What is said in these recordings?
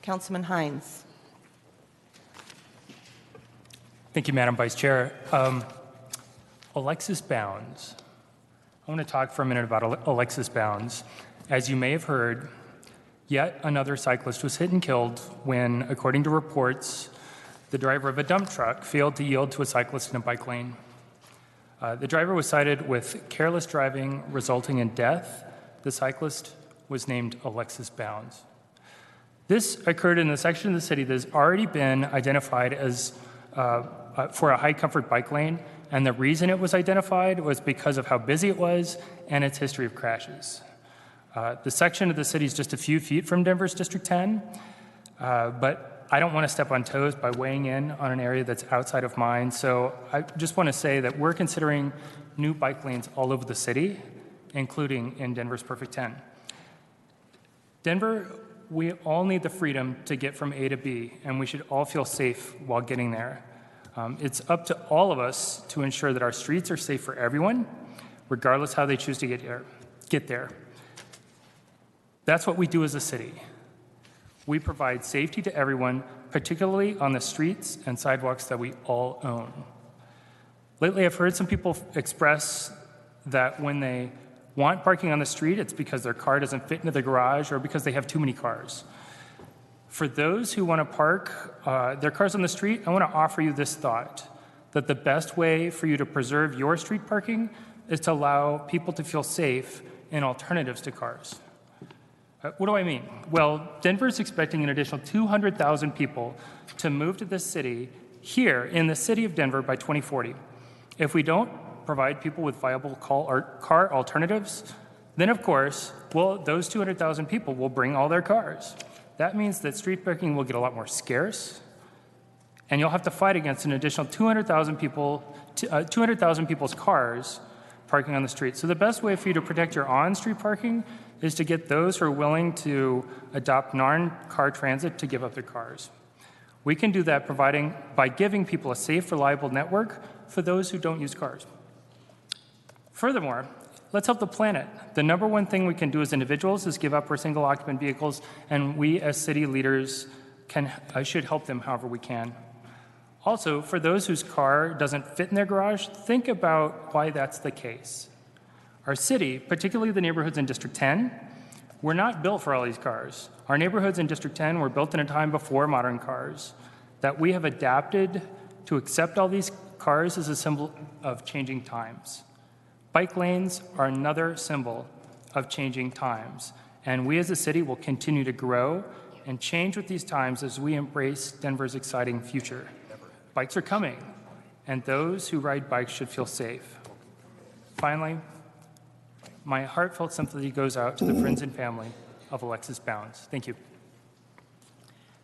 Councilman Hinds. Thank you, Madam Vice Chair. Alexis Bounds. I want to talk for a minute about Alexis Bounds. As you may have heard, yet another cyclist was hit and killed when, according to reports, the driver of a dump truck failed to yield to a cyclist in a bike lane. The driver was cited with careless driving resulting in death. The cyclist was named Alexis Bounds. This occurred in a section of the city that has already been identified as for a high comfort bike lane, and the reason it was identified was because of how busy it was and its history of crashes. The section of the city is just a few feet from Denver's District 10, but I don't want to step on toes by weighing in on an area that's outside of mine, so I just want to say that we're considering new bike lanes all over the city, including in Denver's Perfect 10. Denver, we all need the freedom to get from A to B, and we should all feel safe while getting there. It's up to all of us to ensure that our streets are safe for everyone, regardless how they choose to get there. That's what we do as a city. We provide safety to everyone, particularly on the streets and sidewalks that we all own. Lately, I've heard some people express that when they want parking on the street, it's because their car doesn't fit into the garage or because they have too many cars. For those who want to park their cars on the street, I want to offer you this thought, that the best way for you to preserve your street parking is to allow people to feel safe in alternatives to cars. What do I mean? Well, Denver's expecting an additional 200,000 people to move to this city here in the city of Denver by 2040. If we don't provide people with viable car alternatives, then of course, those 200,000 people will bring all their cars. That means that street parking will get a lot more scarce, and you'll have to fight against an additional 200,000 people's cars parking on the street. So the best way for you to protect your on-street parking is to get those who are willing to adopt non-car transit to give up their cars. We can do that by giving people a safe, reliable network for those who don't use cars. Furthermore, let's help the planet. The number one thing we can do as individuals is give up our single occupant vehicles, and we as city leaders should help them however we can. Also, for those whose car doesn't fit in their garage, think about why that's the case. Our city, particularly the neighborhoods in District 10, were not built for all these cars. Our neighborhoods in District 10 were built in a time before modern cars. That we have adapted to accept all these cars is a symbol of changing times. Bike lanes are another symbol of changing times, and we as a city will continue to grow and change with these times as we embrace Denver's exciting future. Bikes are coming, and those who ride bikes should feel safe. Finally, my heartfelt sympathy goes out to the friends and family of Alexis Bounds. Thank you.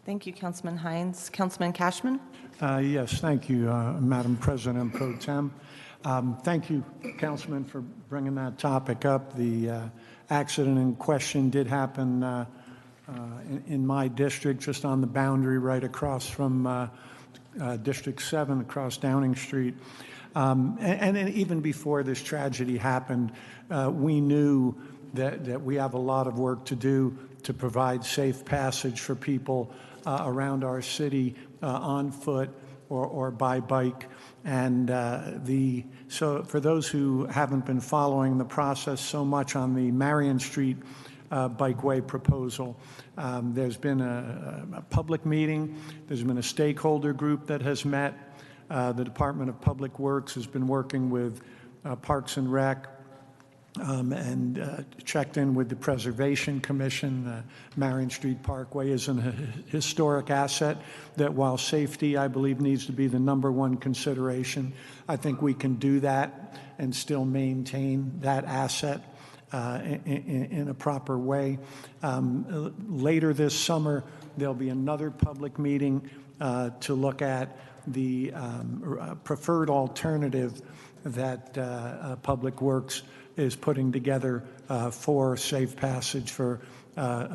Thank you, Councilman Hinds. Councilman Cashman? Yes, thank you, Madam President Pro Tem. Thank you, Councilman, for bringing that topic up. The accident in question did happen in my district, just on the boundary right across from District 7, across Downing Street. And even before this tragedy happened, we knew that we have a lot of work to do to provide safe passage for people around our city on foot or by bike. And so for those who haven't been following the process so much on the Marion Street bikeway proposal, there's been a public meeting, there's been a stakeholder group that has met. The Department of Public Works has been working with Parks and Rec and checked in with the Preservation Commission. Marion Street Parkway is a historic asset that, while safety, I believe, needs to be the #1 consideration, I think we can do that and still maintain that asset in a proper way. Later this summer, there'll be another public meeting to look at the preferred alternative that Public Works is putting together for safe passage for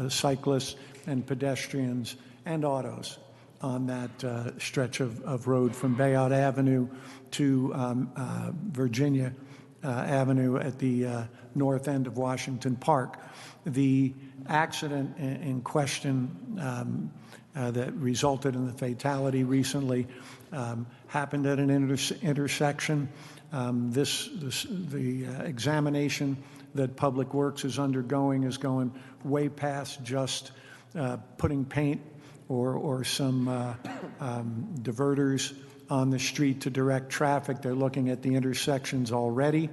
cyclists and pedestrians and autos on that stretch of road from Bayard Avenue to Virginia Avenue at the north end of Washington Park. The accident in question that resulted in the fatality recently happened at an intersection. The examination that Public Works is undergoing is going way past just putting paint or some diverters on the street to direct traffic. They're looking at the intersections already.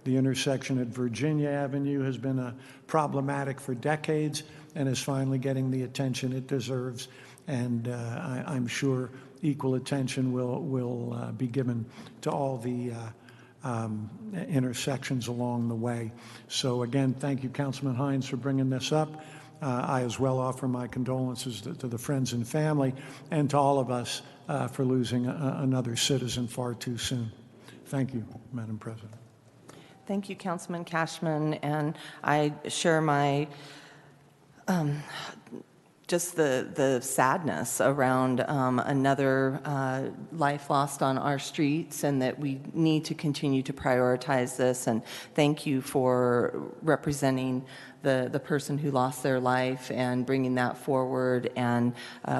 The intersection at Virginia Avenue has been problematic for decades and is finally getting the attention it deserves. And I'm sure equal attention will be given to all the intersections along the way. So again, thank you, Councilman Hinds, for bringing this up. I as well offer my condolences to the friends and family and to all of us for losing another citizen far too soon. Thank you, Madam President. Thank you, Councilman Cashman, and I share my just the sadness around another life lost on our streets, and that we need to continue to prioritize this. And thank you for representing the person who lost their life and bringing that forward. And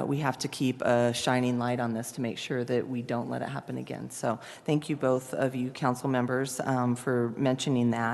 we have to keep a shining light on this to make sure that we don't let it happen again. So thank you, both of you council members, for mentioning that.